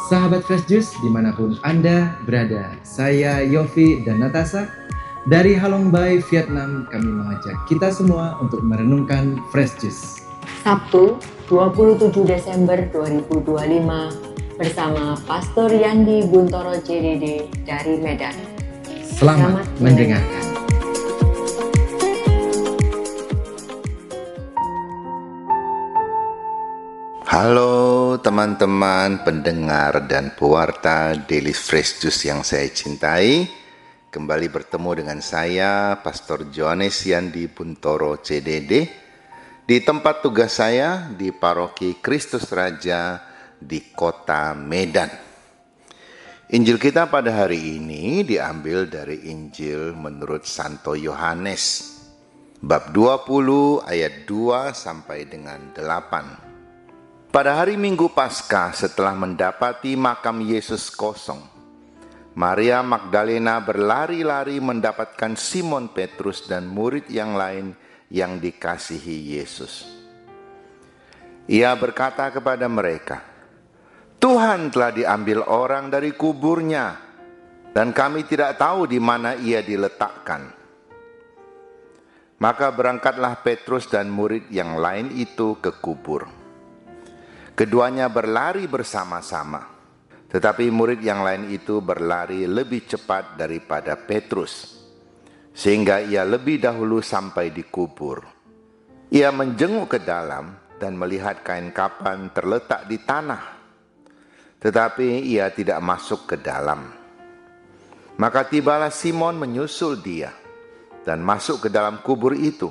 Sahabat Fresh Juice dimanapun Anda berada, saya Yofi dan Natasha dari Halong Bay, Vietnam. Kami mengajak kita semua untuk merenungkan Fresh Juice. Sabtu 27 Desember 2025 bersama Pastor Yandi Buntoro CDD dari Medan. Selamat mendengarkan. Halo teman-teman pendengar dan pewarta Daily Fresh Juice yang saya cintai. Kembali bertemu dengan saya, Pastor Johannes Yandi Buntoro CDD, di tempat tugas saya di Paroki Kristus Raja di kota Medan. Injil kita pada hari ini diambil dari Injil menurut Santo Yohanes, bab 20 ayat 2 sampai dengan 8. Pada hari Minggu Paskah setelah mendapati makam Yesus kosong, Maria Magdalena berlari-lari mendapatkan Simon Petrus dan murid yang lain yang dikasihi Yesus. Ia berkata kepada mereka, "Tuhan telah diambil orang dari kuburnya, dan kami tidak tahu di mana ia diletakkan." Maka berangkatlah Petrus dan murid yang lain itu ke kubur. Keduanya berlari bersama-sama, tetapi murid yang lain itu berlari lebih cepat daripada Petrus, sehingga ia lebih dahulu sampai di kubur. Ia menjenguk ke dalam dan melihat kain kapan terletak di tanah, tetapi ia tidak masuk ke dalam. Maka tibalah Simon menyusul dia dan masuk ke dalam kubur itu.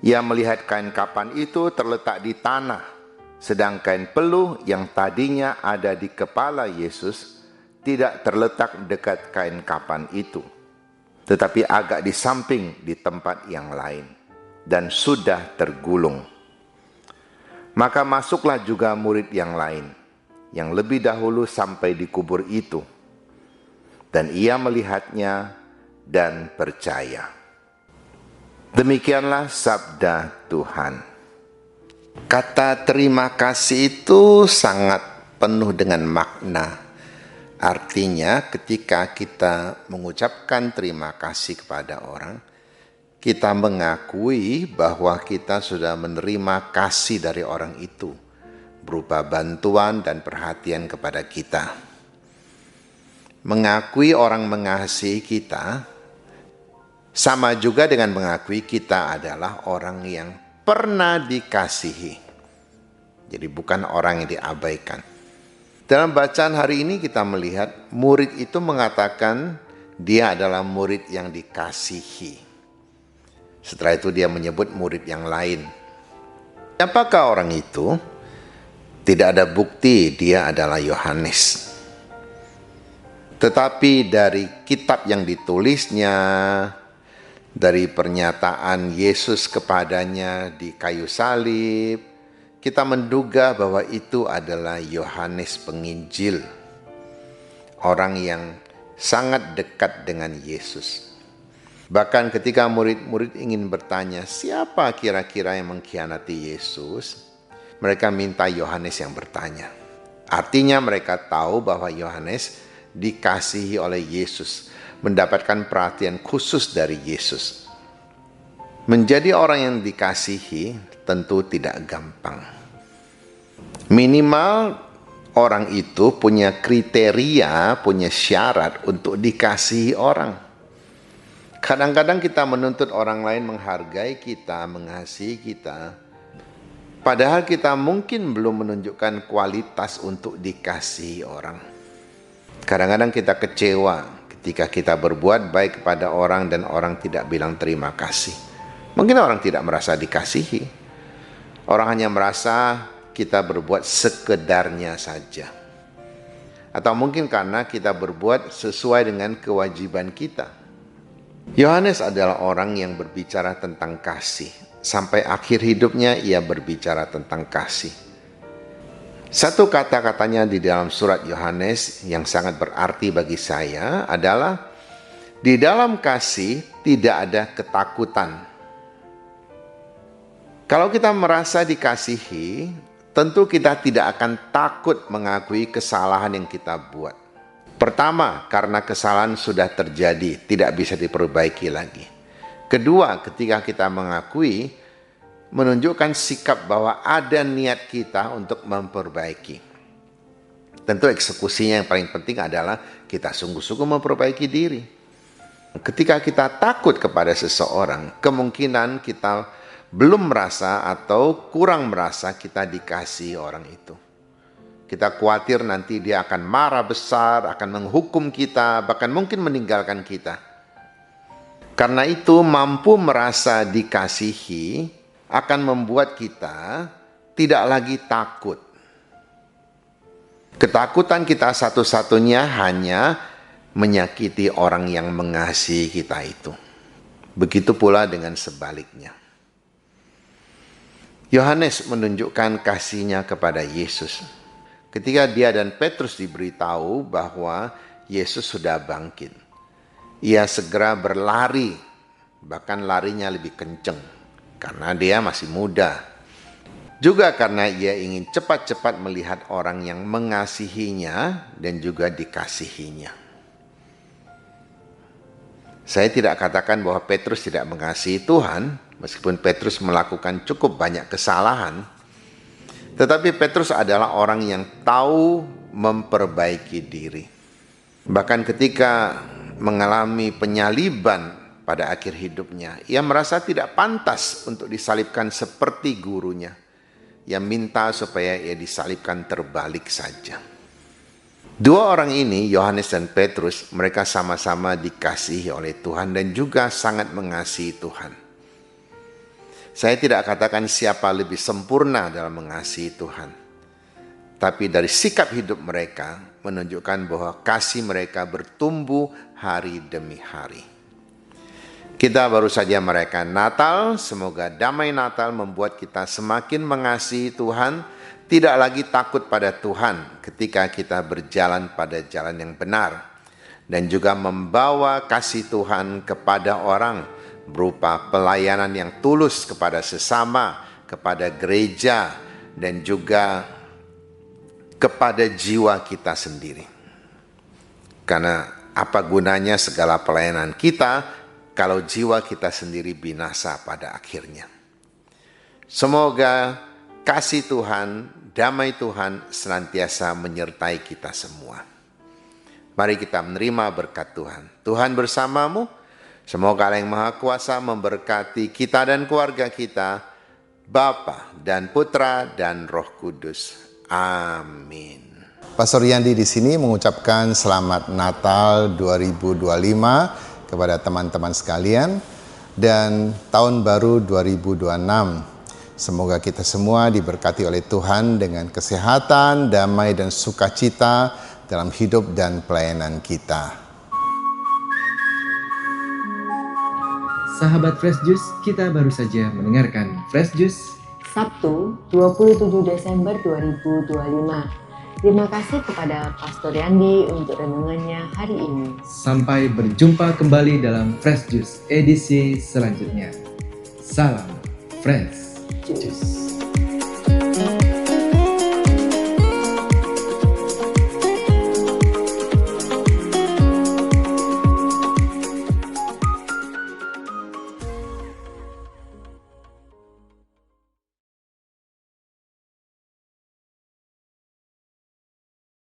Ia melihat kain kapan itu terletak di tanah, sedangkan peluh yang tadinya ada di kepala Yesus tidak terletak dekat kain kapan itu, tetapi agak di samping di tempat yang lain, dan sudah tergulung. Maka masuklah juga murid yang lain, yang lebih dahulu sampai di kubur itu, dan ia melihatnya dan percaya. Demikianlah sabda Tuhan. Kata terima kasih itu sangat penuh dengan makna. Artinya ketika kita mengucapkan terima kasih kepada orang, kita mengakui bahwa kita sudah menerima kasih dari orang itu, berupa bantuan dan perhatian kepada kita. Mengakui orang mengasihi kita, sama juga dengan mengakui kita adalah orang yang pernah dikasihi. Jadi bukan orang yang diabaikan. Dalam bacaan hari ini kita melihat murid itu mengatakan dia adalah murid yang dikasihi. Setelah itu dia menyebut murid yang lain. Apakah orang itu? Tidak ada bukti dia adalah Yohanes. Tetapi dari kitab yang ditulisnya, dari pernyataan Yesus kepadanya di kayu salib, kita menduga bahwa itu adalah Yohanes Penginjil, orang yang sangat dekat dengan Yesus. Bahkan ketika murid-murid ingin bertanya, siapa kira-kira yang mengkhianati Yesus? Mereka minta Yohanes yang bertanya. Artinya mereka tahu bahwa Yohanes dikasihi oleh Yesus, mendapatkan perhatian khusus dari Yesus. Menjadi orang yang dikasihi tentu tidak gampang. Minimal orang itu punya kriteria, punya syarat untuk dikasihi orang. Kadang-kadang kita menuntut orang lain menghargai kita, mengasihi kita, padahal kita mungkin belum menunjukkan kualitas untuk dikasihi orang. Kadang-kadang kita kecewa ketika kita berbuat baik kepada orang dan orang tidak bilang terima kasih. Mungkin orang tidak merasa dikasihi. Orang hanya merasa kita berbuat sekedarnya saja. Atau mungkin karena kita berbuat sesuai dengan kewajiban kita. Yohanes adalah orang yang berbicara tentang kasih. Sampai akhir hidupnya ia berbicara tentang kasih. Satu kata-katanya di dalam surat Yohanes yang sangat berarti bagi saya adalah, di dalam kasih tidak ada ketakutan. Kalau kita merasa dikasihi, tentu kita tidak akan takut mengakui kesalahan yang kita buat. Pertama, karena kesalahan sudah terjadi, tidak bisa diperbaiki lagi. Kedua, ketika kita mengakui, menunjukkan sikap bahwa ada niat kita untuk memperbaiki. Tentu eksekusinya yang paling penting adalah kita sungguh-sungguh memperbaiki diri. Ketika kita takut kepada seseorang, kemungkinan kita belum merasa atau kurang merasa kita dikasihi orang itu. Kita khawatir nanti dia akan marah besar, akan menghukum kita, bahkan mungkin meninggalkan kita. Karena itu mampu merasa dikasihi akan membuat kita tidak lagi takut. Ketakutan kita satu-satunya hanya menyakiti orang yang mengasihi kita itu. Begitu pula dengan sebaliknya. Yohanes menunjukkan kasihnya kepada Yesus. Ketika dia dan Petrus diberitahu bahwa Yesus sudah bangkit, ia segera berlari, bahkan larinya lebih kencang karena dia masih muda. Juga karena ia ingin cepat-cepat melihat orang yang mengasihinya dan juga dikasihinya. Saya tidak katakan bahwa Petrus tidak mengasihi Tuhan, meskipun Petrus melakukan cukup banyak kesalahan. Tetapi Petrus adalah orang yang tahu memperbaiki diri. Bahkan ketika mengalami penyaliban pada akhir hidupnya, ia merasa tidak pantas untuk disalibkan seperti gurunya. Ia minta supaya ia disalibkan terbalik saja. Dua orang ini, Yohanes dan Petrus, mereka sama-sama dikasihi oleh Tuhan dan juga sangat mengasihi Tuhan. Saya tidak katakan siapa lebih sempurna dalam mengasihi Tuhan. Tapi dari sikap hidup mereka menunjukkan bahwa kasih mereka bertumbuh hari demi hari. Kita baru saja merayakan Natal, semoga damai Natal membuat kita semakin mengasihi Tuhan, tidak lagi takut pada Tuhan ketika kita berjalan pada jalan yang benar, dan juga membawa kasih Tuhan kepada orang berupa pelayanan yang tulus kepada sesama, kepada gereja, dan juga kepada jiwa kita sendiri. Karena apa gunanya segala pelayanan kita kalau jiwa kita sendiri binasa pada akhirnya. Semoga kasih Tuhan, damai Tuhan senantiasa menyertai kita semua. Mari kita menerima berkat Tuhan. Tuhan bersamamu. Semoga Allah yang Maha Kuasa memberkati kita dan keluarga kita, Bapa dan Putra dan Roh Kudus. Amin. Pastor Yandi di sini mengucapkan selamat Natal 2025 kepada teman-teman sekalian dan tahun baru 2026. Semoga kita semua diberkati oleh Tuhan dengan kesehatan, damai dan sukacita dalam hidup dan pelayanan kita. Sahabat Fresh Juice, kita baru saja mendengarkan Fresh Juice Sabtu 27 Desember 2025. Terima kasih kepada Pastor Yandi untuk renungannya hari ini. Sampai berjumpa kembali dalam Fresh Juice edisi selanjutnya. Salam Fresh Juice.